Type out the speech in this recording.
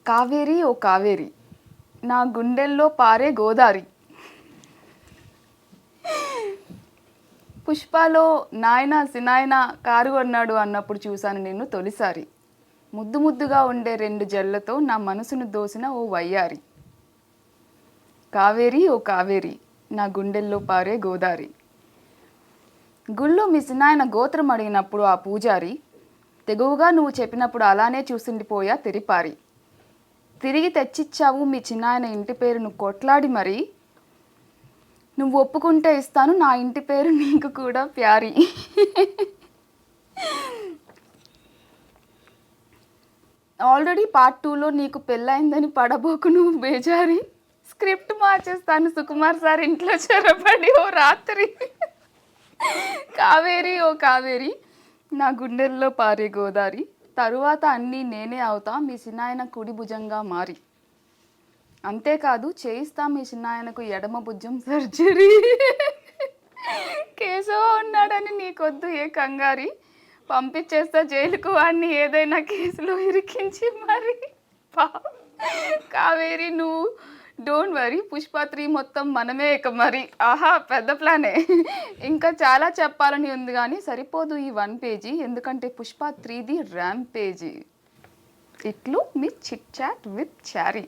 కావేరి ఓ కావేరి నా గుండెల్లో పారే గోదారి. పుష్పలో నాయన సినాయన కారు అన్నాడు అన్నప్పుడు చూశాను నిన్ను తొలిసారి. ముద్దు ముద్దుగా ఉండే 2 జళ్లతో నా మనసును దోసిన ఓ వయ్యారి. కావేరి ఓ కావేరి నా గుండెల్లో పారే గోదారి. గుళ్ళో మీ సినాయన గోత్రం అడిగినప్పుడు ఆ పూజారి తెగువగా నువ్వు చెప్పినప్పుడు అలానే చూసిండిపోయా తెరిపారి. తిరిగి తెచ్చిచ్చావు మీ చిన్నాయన ఇంటి పేరును కొట్లాడి మరి. నువ్వు ఒప్పుకుంటే ఇస్తాను నా ఇంటి పేరు నీకు కూడా ప్యారి. ఆల్రెడీ పార్ట్ 2లో నీకు పెళ్ళయిందని పడబోకు నువ్వు బేజారి. స్క్రిప్ట్ మార్చేస్తాను సుకుమార్ సార్ ఇంట్లో చెరపడి ఓ రాత్రి. కావేరి ఓ కావేరి నా గుండెల్లో పారే గోదారి. తరువాత అన్నీ నేనే అవుతా మీ చిన్నాయన కుడి భుజంగా మారి. అంతేకాదు చేయిస్తా మీ చిన్నాయనకు ఎడమ భుజం సర్జరీ. కేశవ ఉన్నాడని నీకొద్దు ఏ కంగారి. పంపించేస్తా జైలుకు వాడిని ఏదైనా కేసులో ఇరికించి మరి. కావేరి నువ్వు డోంట్ వరీ పుష్ప 3 మొత్తం మనమే ఇక మరి. ఆహా పెద్ద ప్లానే. ఇంకా చాలా చెప్పాలని ఉంది కానీ సరిపోదు ఈ 1 పేజీ, ఎందుకంటే పుష్ప 3ది ర్యాంపేజీ. ఇట్లు మీ చిట్ చాట్ విత్ చారీ.